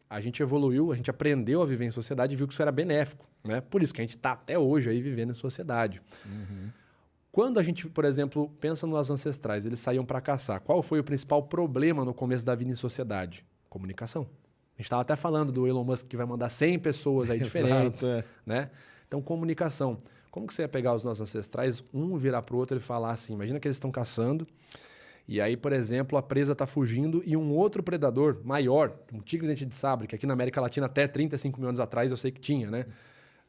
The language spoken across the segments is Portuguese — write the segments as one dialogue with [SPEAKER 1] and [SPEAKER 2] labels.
[SPEAKER 1] a gente evoluiu, a gente aprendeu a viver em sociedade e viu que isso era benéfico, né? Por isso que a gente está até hoje aí vivendo em sociedade. Quando a gente, por exemplo, pensa nos ancestrais, eles saíam para caçar. Qual foi o principal problema no começo da vida em sociedade? Comunicação. A gente estava até falando do Elon Musk que vai mandar 100 pessoas aí diferentes, né? Então, comunicação. Como que você ia pegar os nossos ancestrais, um virar para o outro e falar assim, imagina que eles estão caçando, e aí, por exemplo, a presa está fugindo e um outro predador maior, um tigre dente de sabre, que aqui na América Latina até 35 mil anos atrás eu sei que tinha, né?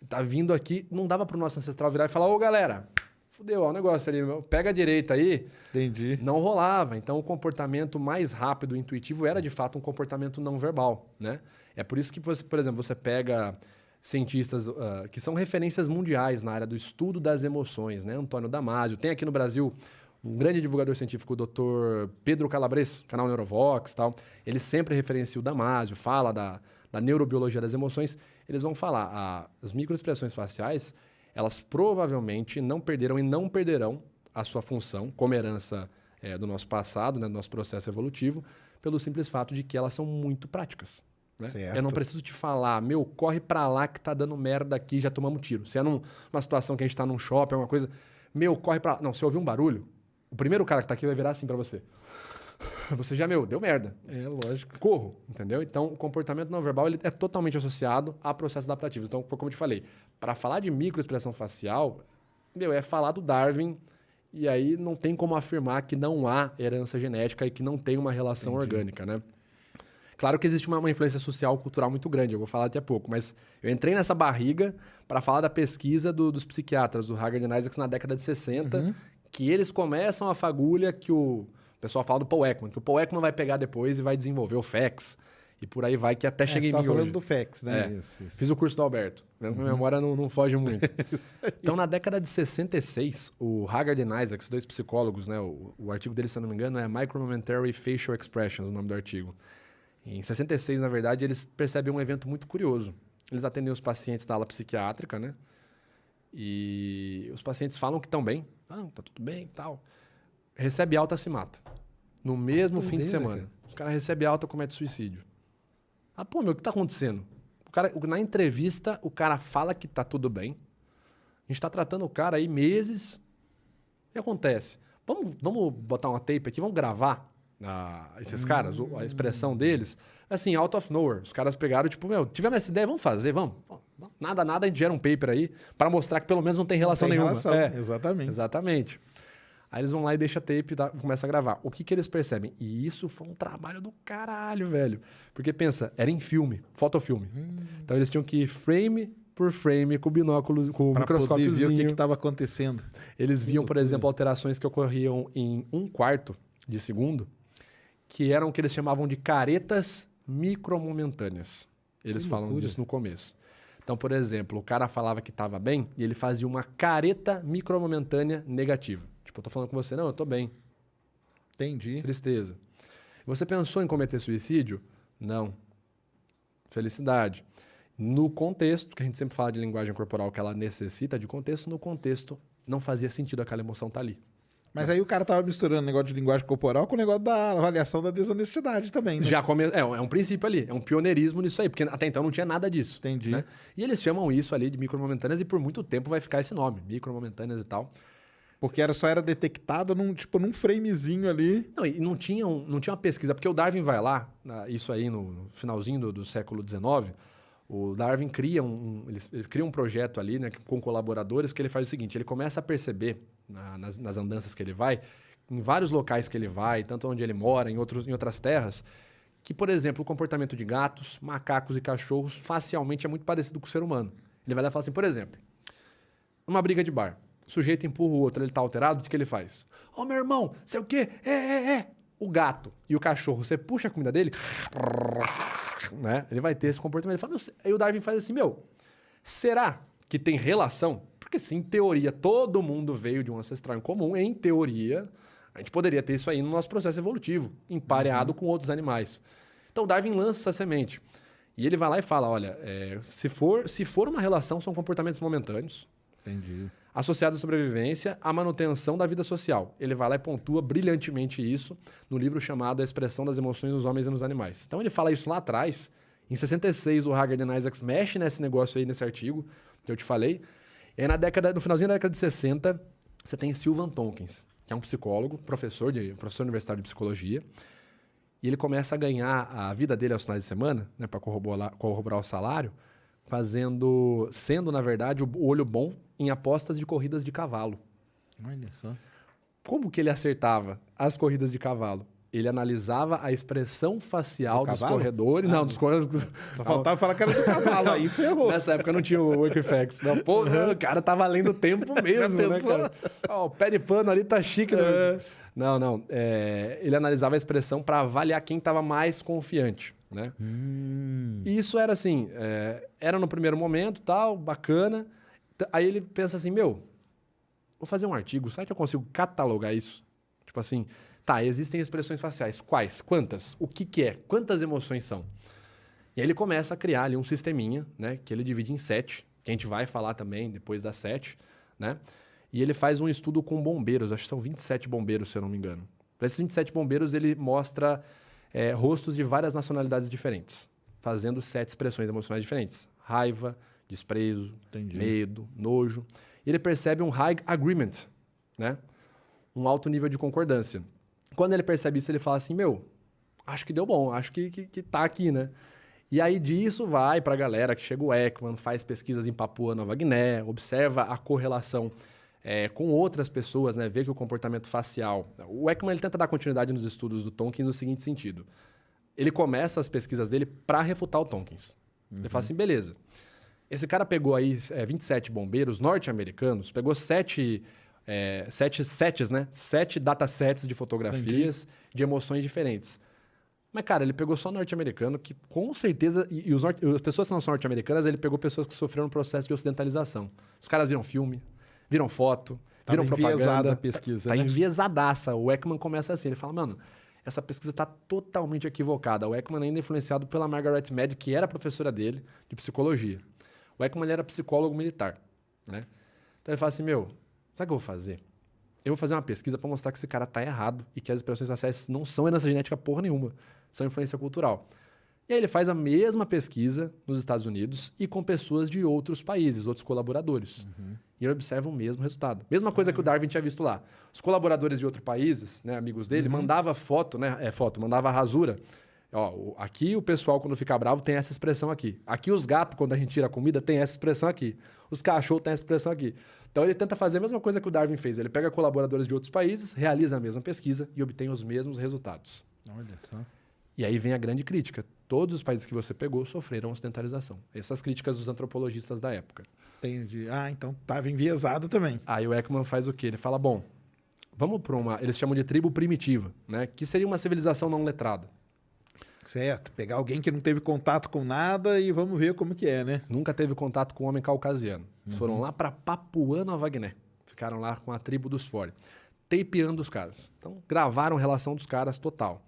[SPEAKER 1] Tá vindo aqui, não dava para o nosso ancestral virar e falar, ô galera, fudeu, ó, o negócio ali, pega a direita aí.
[SPEAKER 2] Entendi.
[SPEAKER 1] Não rolava. Então, o comportamento mais rápido, intuitivo, era de fato um comportamento não verbal, né? É por isso que, você, por exemplo, você pega cientistas que são referências mundiais na área do estudo das emoções, né? Antônio Damasio. Tem aqui no Brasil um grande divulgador científico, o Dr. Pedro Calabres, canal Neurovox e tal. Ele sempre referencia o Damasio, fala da neurobiologia das emoções. Eles vão falar, as microexpressões faciais, elas provavelmente não perderam e não perderão a sua função como herança do nosso passado, né, do nosso processo evolutivo, pelo simples fato de que elas são muito práticas. Né? Eu não preciso te falar, meu, corre pra lá que tá dando merda aqui, já tomamos tiro. Se é numa situação que a gente tá num shopping, alguma coisa, meu, corre pra lá. Não, se ouvir um barulho, o primeiro cara que tá aqui vai virar assim pra você. Você já, meu, deu merda.
[SPEAKER 2] É, lógico.
[SPEAKER 1] Corro, entendeu? Então, o comportamento não verbal ele é totalmente associado a processos adaptativos. Então, como eu te falei, para falar de microexpressão facial, meu, é falar do Darwin, e aí não tem como afirmar que não há herança genética e que não tem uma relação orgânica, né? Claro que existe uma influência social, cultural muito grande, eu vou falar daqui a pouco, mas eu entrei nessa barriga para falar da pesquisa dos psiquiatras, do Haggard e Isaacs, na década de 60, que eles começam a fagulha que o pessoal fala do Paul Ekman, que o Paul Ekman vai pegar depois e vai desenvolver o FACS, e por aí vai, que até chega em mim hoje. Você tá falando
[SPEAKER 2] do FACS, né?
[SPEAKER 1] Isso. Fiz o curso do Alberto, minha memória não foge muito. Então, na década de 66, o Haggard e Isaacs, dois psicólogos, né, o artigo deles, se eu não me engano, é Micromomentary Facial Expressions, o nome do artigo. Em 66, na verdade, eles percebem um evento muito curioso. Eles atendem os pacientes da ala psiquiátrica, né? E os pacientes falam que estão bem. Ah, tá tudo bem e tal. Recebe alta, se mata. No mesmo fim de semana. O cara recebe alta, comete suicídio. Ah, pô, meu, o que tá acontecendo? Na entrevista, o cara fala que tá tudo bem. A gente tá tratando o cara aí meses. O que acontece? Vamos botar uma tape aqui, vamos gravar esses caras, a expressão deles. Assim, out of nowhere. Os caras pegaram, tipo, meu, tivemos essa ideia, vamos fazer, vamos. Nada, a gente gera um paper aí para mostrar que pelo menos não tem relação nenhuma. Exatamente. Aí eles vão lá e deixam a tape e começa a gravar. O que eles percebem? E isso foi um trabalho do caralho, velho. Porque pensa, era em filme, fotofilme. Então eles tinham que ir frame por frame com o binóculo, com o microscópiozinho.
[SPEAKER 2] Pra poder ver o que estava acontecendo.
[SPEAKER 1] Eles viam, por exemplo, alterações que ocorriam em 1/4 de segundo, que eram o que eles chamavam de caretas micromomentâneas. Eles falam disso no começo. Então, por exemplo, o cara falava que estava bem e ele fazia uma careta micromomentânea negativa. Tipo, eu tô falando com você, não, eu tô bem.
[SPEAKER 2] Entendi.
[SPEAKER 1] Tristeza. Você pensou em cometer suicídio? Não. Felicidade. No contexto, que a gente sempre fala de linguagem corporal, que ela necessita de contexto, no contexto não fazia sentido aquela emoção estar ali.
[SPEAKER 2] Mas aí o cara tava misturando o negócio de linguagem corporal com o negócio da avaliação da desonestidade também, né?
[SPEAKER 1] É um princípio ali, é um pioneirismo nisso aí, porque até então não tinha nada disso.
[SPEAKER 2] Entendi.
[SPEAKER 1] Né? E eles chamam isso ali de micromomentâneas e por muito tempo vai ficar esse nome, micromomentâneas e tal.
[SPEAKER 2] Porque só era detectado num framezinho ali.
[SPEAKER 1] Não, e não tinha uma pesquisa, porque o Darwin vai lá, isso aí no finalzinho do século XIX, o Darwin cria ele cria um projeto ali, né, com colaboradores, que ele faz o seguinte, ele começa a perceber nas andanças que ele vai, em vários locais que ele vai, tanto onde ele mora, em outras terras, que, por exemplo, o comportamento de gatos, macacos e cachorros facialmente é muito parecido com o ser humano. Ele vai lá e fala assim, por exemplo, uma briga de bar, o sujeito empurra o outro, ele tá alterado, o que ele faz? Ô, meu irmão, sei o quê? O gato e o cachorro, você puxa a comida dele, né? Ele vai ter esse comportamento. Ele fala, aí o Darwin faz assim, será que tem relação? Porque se em teoria todo mundo veio de um ancestral em comum, em teoria a gente poderia ter isso aí no nosso processo evolutivo, empareado com outros animais. Então o Darwin lança essa semente. E ele vai lá e fala, olha, se for uma relação, são comportamentos momentâneos.
[SPEAKER 2] Entendi.
[SPEAKER 1] Associados à sobrevivência, à manutenção da vida social. Ele vai lá e pontua brilhantemente isso no livro chamado A Expressão das Emoções nos Homens e nos Animais. Então ele fala isso lá atrás Em 66, o Haggard e Isaacs mexe nesse negócio aí, nesse artigo que eu te falei. E aí, no finalzinho da década de 60, você tem Sylvan Tompkins, que é um psicólogo, professor universitário de psicologia. E ele começa a ganhar a vida dele aos finais de semana, né, para corroborar o salário, sendo, na verdade, o olho bom em apostas de corridas de cavalo.
[SPEAKER 2] Olha só.
[SPEAKER 1] Como que ele acertava as corridas de cavalo? Ele analisava a expressão facial dos corredores. Não, dos corredores.
[SPEAKER 2] Só faltava falar que era do cavalo, aí ferrou.
[SPEAKER 1] Nessa época não tinha o Equifax. Não, pô, o cara tá valendo o tempo mesmo, né, cara? Ó, o pé de pano ali tá chique. Não. Ele analisava a expressão para avaliar quem estava mais confiante, né? E isso era assim, era no primeiro momento, tal, bacana. Aí ele pensa assim, vou fazer um artigo, será que eu consigo catalogar isso? Tipo assim, tá, existem expressões faciais. Quais? Quantas? O que é? Quantas emoções são? E aí ele começa a criar ali um sisteminha, né? Que ele divide em 7, que a gente vai falar também depois das 7, né? E ele faz um estudo com bombeiros, acho que são 27 bombeiros, se eu não me engano. Para esses 27 bombeiros, ele mostra rostos de várias nacionalidades diferentes, fazendo 7 expressões emocionais diferentes. Raiva, desprezo, medo, nojo. E ele percebe um high agreement, né? Um alto nível de concordância. Quando ele percebe isso, ele fala assim, acho que deu bom, acho que tá aqui, né? E aí disso vai para a galera que chega o Ekman, faz pesquisas em Papua Nova Guiné, observa a correlação com outras pessoas, né? Vê que o comportamento facial... O Ekman ele tenta dar continuidade nos estudos do Tompkins no seguinte sentido. Ele começa as pesquisas dele para refutar o Tompkins. Ele fala assim, beleza, esse cara pegou aí 27 bombeiros norte-americanos, pegou 7 sets, né? 7 datasets de fotografias de emoções diferentes. Mas, cara, ele pegou só norte-americano, que com certeza... E as pessoas que não são norte-americanas, ele pegou pessoas que sofreram um processo de ocidentalização. Os caras viram filme, viram foto, viram propaganda. Tá enviesada
[SPEAKER 2] a pesquisa,
[SPEAKER 1] né?
[SPEAKER 2] Tá
[SPEAKER 1] enviesadaça. O Ekman começa assim, ele fala, mano, essa pesquisa tá totalmente equivocada. O Ekman ainda é influenciado pela Margaret Mead, que era professora dele de psicologia. O Ekman ele era psicólogo militar, né? Então ele fala assim, sabe o que eu vou fazer? Eu vou fazer uma pesquisa para mostrar que esse cara tá errado e que as expressões faciais não são herança genética porra nenhuma, são influência cultural. E aí ele faz a mesma pesquisa nos Estados Unidos e com pessoas de outros países, outros colaboradores. E ele observa o mesmo resultado. Mesma coisa que o Darwin tinha visto lá. Os colaboradores de outros países, né, amigos dele, mandava foto, né? Mandava a rasura. Ó, aqui o pessoal, quando fica bravo, tem essa expressão aqui. Aqui os gatos, quando a gente tira a comida, tem essa expressão aqui. Os cachorros têm essa expressão aqui. Então ele tenta fazer a mesma coisa que o Darwin fez. Ele pega colaboradores de outros países, realiza a mesma pesquisa e obtém os mesmos resultados.
[SPEAKER 2] Olha só.
[SPEAKER 1] E aí vem a grande crítica. Todos os países que você pegou sofreram ocidentalização. Essas críticas dos antropologistas da época.
[SPEAKER 2] Entendi. Então estava enviesado também.
[SPEAKER 1] Aí o Ekman faz o quê? Ele fala, bom, vamos para eles chamam de tribo primitiva, né? Que seria uma civilização não letrada.
[SPEAKER 2] Certo. Pegar alguém que não teve contato com nada e vamos ver como que é, né?
[SPEAKER 1] Nunca teve contato com o homem caucasiano. Eles foram lá para Papua Nova Guiné. Ficaram lá com a tribo dos Fore. Tapeando os caras. Então, gravaram a relação dos caras total.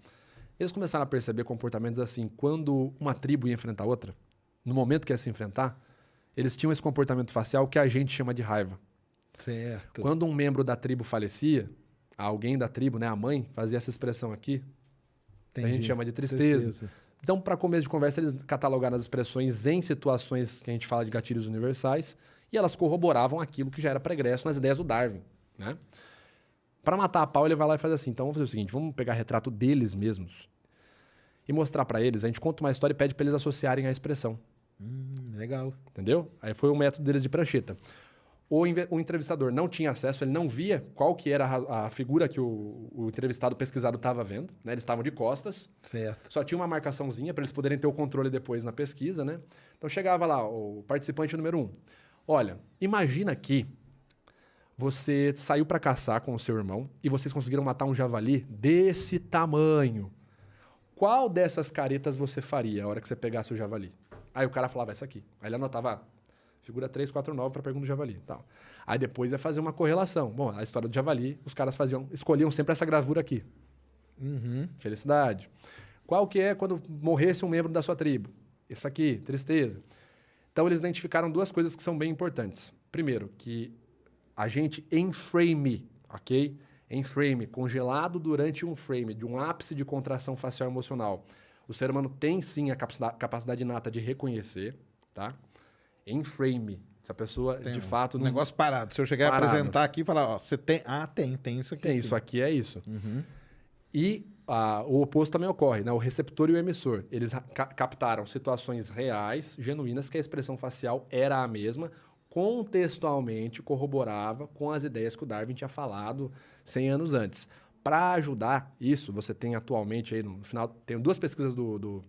[SPEAKER 1] Eles começaram a perceber comportamentos assim. Quando uma tribo ia enfrentar outra, no momento que ia se enfrentar, eles tinham esse comportamento facial que a gente chama de raiva.
[SPEAKER 2] Certo.
[SPEAKER 1] Quando um membro da tribo falecia, alguém da tribo, né, a mãe, fazia essa expressão aqui. Entendi. A gente chama de tristeza. Então, para começo de conversa, eles catalogaram as expressões em situações que a gente fala de gatilhos universais e elas corroboravam aquilo que já era pregresso nas ideias do Darwin, né? Para matar a pau, ele vai lá e faz assim. Então, vamos fazer o seguinte, vamos pegar retrato deles mesmos e mostrar para eles. A gente conta uma história e pede para eles associarem a expressão.
[SPEAKER 2] Legal.
[SPEAKER 1] Entendeu? Aí foi o método deles de prancheta. O entrevistador não tinha acesso, ele não via qual que era a figura que o entrevistado pesquisado estava vendo, né? Eles estavam de costas.
[SPEAKER 2] Certo.
[SPEAKER 1] Só tinha uma marcaçãozinha para eles poderem ter o controle depois na pesquisa, né? Então chegava lá o participante número 1. Olha, imagina que você saiu para caçar com o seu irmão e vocês conseguiram matar um javali desse tamanho. Qual dessas caretas você faria a hora que você pegasse o javali? Aí o cara falava essa aqui. Aí ele anotava figura 349 para pergunta do javali. Tal. Aí depois ia fazer uma correlação. Bom, a história do javali, os caras escolhiam sempre essa gravura aqui. Felicidade. Qual que é quando morresse um membro da sua tribo? Essa aqui, tristeza. Então eles identificaram duas coisas que são bem importantes. Primeiro, que a gente enframe, ok? Enframe, congelado durante um frame, de um ápice de contração facial emocional. O ser humano tem sim a capacidade inata de reconhecer, tá? Em frame. Se a pessoa, de fato...
[SPEAKER 2] Um negócio parado. Se eu chegar a apresentar aqui e falar, ó, você tem... Ah, tem isso aqui.
[SPEAKER 1] Tem,
[SPEAKER 2] sim.
[SPEAKER 1] isso aqui é isso. E o oposto também ocorre, né? O receptor e o emissor. Eles captaram situações reais, genuínas, que a expressão facial era a mesma, contextualmente corroborava com as ideias que o Darwin tinha falado 100 anos antes. Para ajudar isso, você tem atualmente, aí no final, tem duas pesquisas do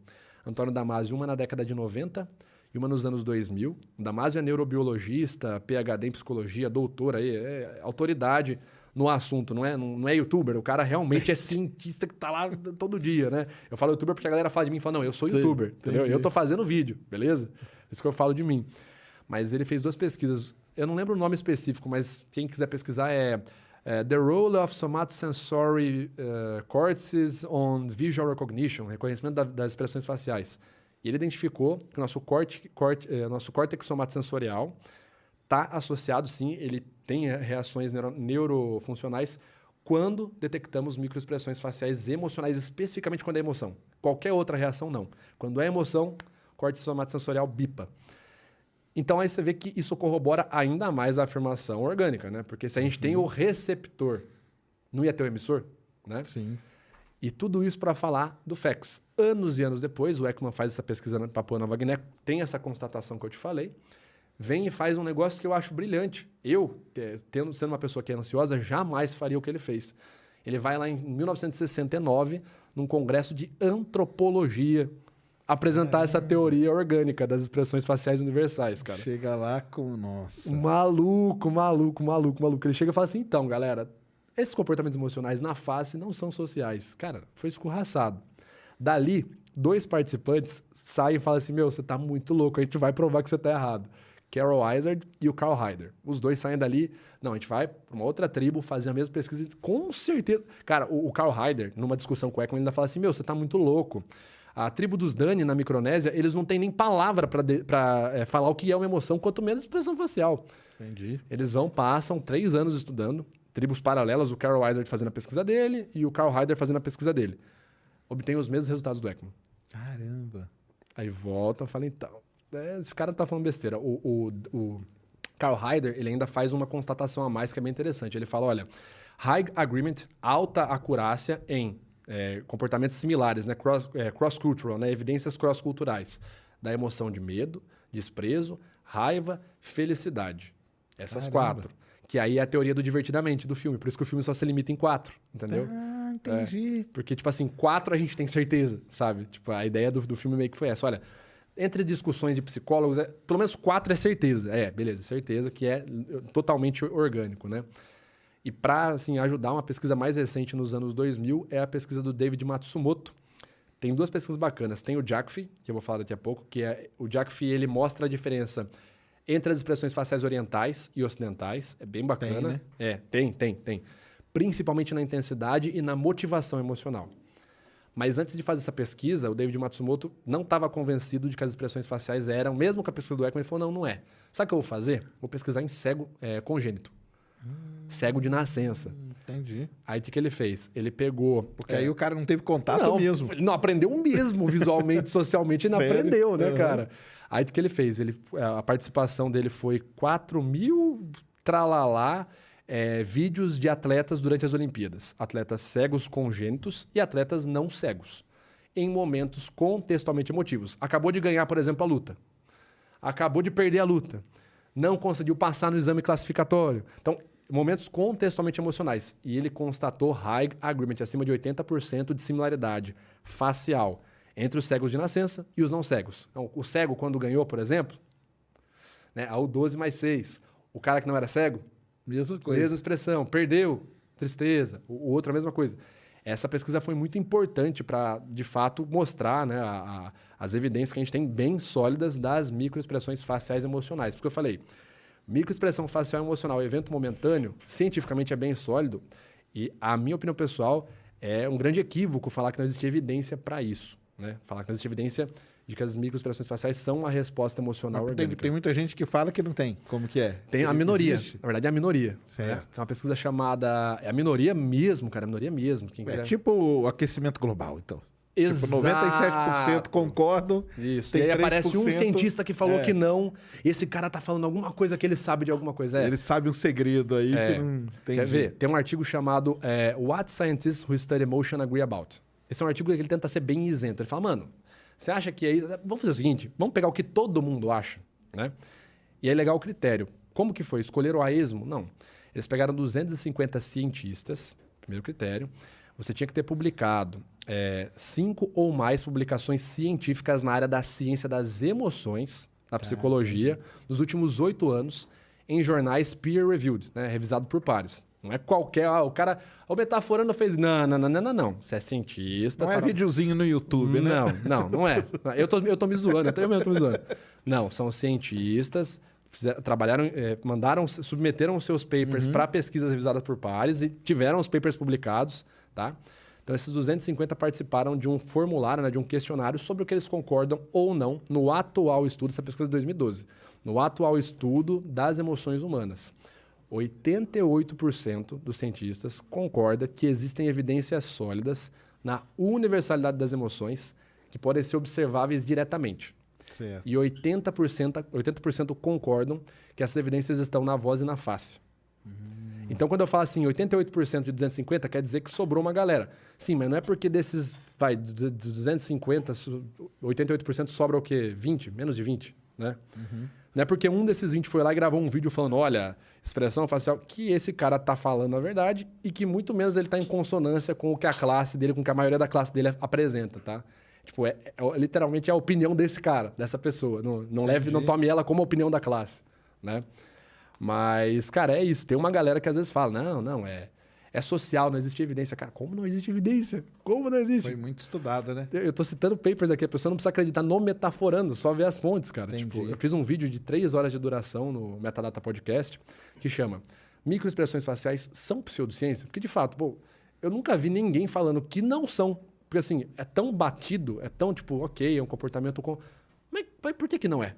[SPEAKER 1] Antônio Damasio, uma na década de 90 e uma nos anos 2000. O Damasio é neurobiologista, PhD em psicologia, doutor aí, é autoridade no assunto, não é youtuber, o cara realmente é cientista que tá lá todo dia, né? Eu falo youtuber porque a galera fala de mim e fala, não, eu sou youtuber, entendeu? Eu tô fazendo vídeo, beleza? Isso que eu falo de mim. Mas ele fez duas pesquisas, eu não lembro o nome específico, mas quem quiser pesquisar é The Role of Somatosensory Cortices on Visual Recognition, reconhecimento das expressões faciais. E ele identificou que o nosso córtex somatosensorial está associado, sim, ele tem reações neurofuncionais quando detectamos microexpressões faciais emocionais, especificamente quando é emoção. Qualquer outra reação, não. Quando é emoção, córtex somatosensorial bipa. Então, aí você vê que isso corrobora ainda mais a afirmação orgânica, né? Porque se a gente tem o receptor, não ia ter o emissor, né?
[SPEAKER 2] Sim.
[SPEAKER 1] E tudo isso para falar do FEX. Anos e anos depois, o Ekman faz essa pesquisa na Papua Nova Guiné, tem essa constatação que eu te falei, vem e faz um negócio que eu acho brilhante. Eu, sendo uma pessoa que é ansiosa, jamais faria o que ele fez. Ele vai lá em 1969, num congresso de antropologia, apresentar essa teoria orgânica das expressões faciais universais, cara.
[SPEAKER 2] Chega lá com... Nossa.
[SPEAKER 1] Maluco. Ele chega e fala assim, então, galera, esses comportamentos emocionais na face não são sociais. Cara, foi escorraçado. Dali, 2 participantes saem e falam assim, meu, você tá muito louco, a gente vai provar que você tá errado. Carol Izard e o Carl Hyder. Os dois saem dali, não, a gente vai para uma outra tribo fazer a mesma pesquisa, com certeza. Cara, o Carl Hyder, numa discussão com o Ekman, ele ainda fala assim, meu, você tá muito louco. A tribo dos Dani, na Micronésia, eles não têm nem palavra para falar o que é uma emoção, quanto menos expressão facial.
[SPEAKER 2] Entendi.
[SPEAKER 1] Eles passam 3 anos estudando, tribos paralelas, o Carl Izard fazendo a pesquisa dele e o Carl Hyder fazendo a pesquisa dele. Obtém os mesmos resultados do Ekman.
[SPEAKER 2] Caramba.
[SPEAKER 1] Aí volta e fala, então, esse cara tá falando besteira. O Carl Hyder, ele ainda faz uma constatação a mais que é bem interessante. Ele fala, olha, high agreement, alta acurácia em comportamentos similares, né? Cross-cultural, né? Evidências cross-culturais da emoção de medo, desprezo, raiva, felicidade. Essas 4. Que aí é a teoria do divertidamente do filme. Por isso que o filme só se limita em 4, entendeu?
[SPEAKER 2] Ah, entendi.
[SPEAKER 1] Porque, tipo assim, 4 a gente tem certeza, sabe? Tipo, a ideia do filme meio que foi essa. Olha, entre discussões de psicólogos, pelo menos 4 é certeza. Beleza, certeza que é totalmente orgânico, né? E para assim, ajudar, uma pesquisa mais recente nos anos 2000 é a pesquisa do David Matsumoto. Tem 2 pesquisas bacanas. Tem o Jacqui, que eu vou falar daqui a pouco, que o Jacqui, ele mostra a diferença entre as expressões faciais orientais e ocidentais. É bem bacana. Tem, né? Tem. Principalmente na intensidade e na motivação emocional. Mas antes de fazer essa pesquisa, o David Matsumoto não estava convencido de que as expressões faciais eram, mesmo com a pesquisa do Ekman, ele falou, não é. Sabe o que eu vou fazer? Vou pesquisar em cego congênito. Cego de nascença.
[SPEAKER 2] Entendi.
[SPEAKER 1] Aí o que ele fez? Ele pegou...
[SPEAKER 2] Porque aí o cara não teve contato mesmo.
[SPEAKER 1] Ele não aprendeu mesmo visualmente, socialmente, ele não aprendeu, né, cara? Aí o que ele fez? A participação dele foi 4.000 tralalá vídeos de atletas durante as Olimpíadas. Atletas cegos congênitos e atletas não cegos. Em momentos contextualmente emotivos. Acabou de ganhar, por exemplo, a luta. Acabou de perder a luta. Não conseguiu passar no exame classificatório. Então, momentos contextualmente emocionais. E ele constatou high agreement, acima de 80% de similaridade facial entre os cegos de nascença e os não cegos. Então, o cego, quando ganhou, por exemplo, né, ao 12 mais 6. O cara que não era cego,
[SPEAKER 2] mesma coisa.
[SPEAKER 1] Mesma expressão. Perdeu, tristeza. O outro, a mesma coisa. Essa pesquisa foi muito importante para, de fato, mostrar, né, as evidências que a gente tem bem sólidas das microexpressões faciais emocionais. Porque eu falei, microexpressão facial emocional, evento momentâneo, cientificamente é bem sólido. E a minha opinião pessoal é um grande equívoco falar que não existe evidência para isso. Né? Falar que não existe evidência de que as microexpressões faciais são uma resposta emocional orgânica.
[SPEAKER 2] Tem muita gente que fala que não tem. Como que é?
[SPEAKER 1] Tem a minoria. Existe? Na verdade, é a minoria.
[SPEAKER 2] Certo.
[SPEAKER 1] Né? É uma pesquisa chamada... É a minoria mesmo, cara. A minoria mesmo. Quem quiser...
[SPEAKER 2] tipo o aquecimento global, então.
[SPEAKER 1] Exato.
[SPEAKER 2] Tipo, 97% concordam.
[SPEAKER 1] Isso.
[SPEAKER 2] Tem
[SPEAKER 1] E aí aparece um
[SPEAKER 2] 3%,
[SPEAKER 1] cientista que falou que não. E esse cara tá falando alguma coisa que ele sabe de alguma coisa.
[SPEAKER 2] Ele sabe um segredo aí que não tem.
[SPEAKER 1] Quer ver? Tem um artigo chamado What Scientists Who Study Emotion Agree About. Esse é um artigo que ele tenta ser bem isento. Ele fala, mano, você acha que aí... Vamos fazer o seguinte, vamos pegar o que todo mundo acha, né? E é legal o critério. Como que foi? Escolheram a esmo? Não. Eles pegaram 250 cientistas, primeiro critério. Você tinha que ter publicado 5 ou mais publicações científicas na área da ciência das emoções, da psicologia, nos últimos 8 anos, em jornais peer-reviewed, né? Revisado por pares. Não é qualquer... o metaforando fez... Não. Você é cientista...
[SPEAKER 2] Não é videozinho no YouTube, né?
[SPEAKER 1] Não é. Eu tô me zoando, eu mesmo tô me zoando. Não, são cientistas... submeteram os seus papers para pesquisas revisadas por pares e tiveram os papers publicados, tá? Então, esses 250 participaram de um formulário, né, de um questionário sobre o que eles concordam ou não no atual estudo, essa pesquisa de 2012, no atual estudo das emoções humanas. 88% dos cientistas concorda que existem evidências sólidas na universalidade das emoções que podem ser observáveis diretamente.
[SPEAKER 2] Certo.
[SPEAKER 1] E 80% concordam que essas evidências estão na voz e na face. Então, quando eu falo assim, 88% de 250, quer dizer que sobrou uma galera. Sim, mas não é porque desses, de 250, 88% sobra o quê? 20? Menos de 20, né? Não é porque um desses 20 foi lá e gravou um vídeo falando, olha, expressão facial, que esse cara tá falando a verdade e que muito menos ele tá em consonância com o que a classe dele, com o que a maioria da classe dele apresenta, tá? Tipo, literalmente é a opinião desse cara, dessa pessoa. Não tome ela como a opinião da classe, né? Mas, cara, é isso. Tem uma galera que às vezes fala, não, é social, não existe evidência. Cara, como não existe evidência? Como não existe?
[SPEAKER 2] Foi muito estudado, né?
[SPEAKER 1] Eu tô citando papers aqui, a pessoa não precisa acreditar no metaforando, só ver as fontes, cara. Tipo, eu fiz um vídeo de 3 horas de duração no Metadata Podcast que chama Microexpressões Faciais são pseudociência? Porque, de fato, eu nunca vi ninguém falando que não são. Porque, assim, é tão batido, é tão, tipo, ok, é um comportamento... Mas por que não é?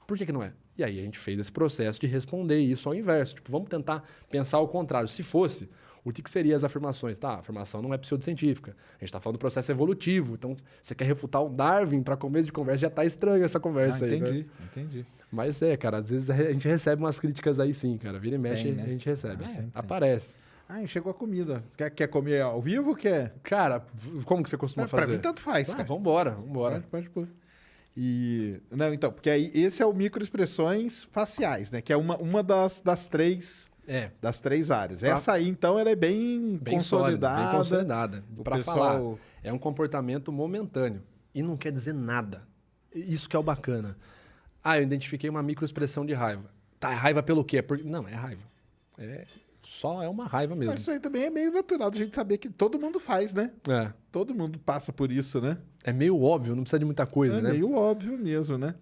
[SPEAKER 1] Por que não é? E aí a gente fez esse processo de responder isso ao inverso. Tipo, vamos tentar pensar ao contrário. Se fosse, o que seriam as afirmações? Tá, a afirmação não é pseudocientífica. A gente está falando do processo evolutivo. Então, você quer refutar o Darwin para começo de conversa, já está estranho essa conversa aí.
[SPEAKER 2] Entendi.
[SPEAKER 1] Mas cara, às vezes a gente recebe umas críticas aí sim, cara. Vira e mexe, a gente recebe. Aparece.
[SPEAKER 2] Chegou a comida. Quer comer ao vivo? Quer?
[SPEAKER 1] Cara, como que você costuma fazer?
[SPEAKER 2] Pra mim tanto faz, cara.
[SPEAKER 1] Vambora.
[SPEAKER 2] Pode pôr. Não, então, porque aí esse é o microexpressões faciais, né? Que é uma das três áreas. Essa aí, então, ela é bem consolidada.
[SPEAKER 1] Sólida, bem consolidada. Para
[SPEAKER 2] pessoal...
[SPEAKER 1] falar, é um comportamento momentâneo e não quer dizer nada. Isso que é o bacana. Eu identifiquei uma microexpressão de raiva. Tá, raiva pelo quê? Não, é raiva. Só é uma raiva mesmo.
[SPEAKER 2] Mas isso aí também é meio natural da gente saber que todo mundo faz, né? Todo mundo passa por isso, né?
[SPEAKER 1] É meio óbvio, não precisa de muita coisa, né?
[SPEAKER 2] É meio óbvio mesmo, né?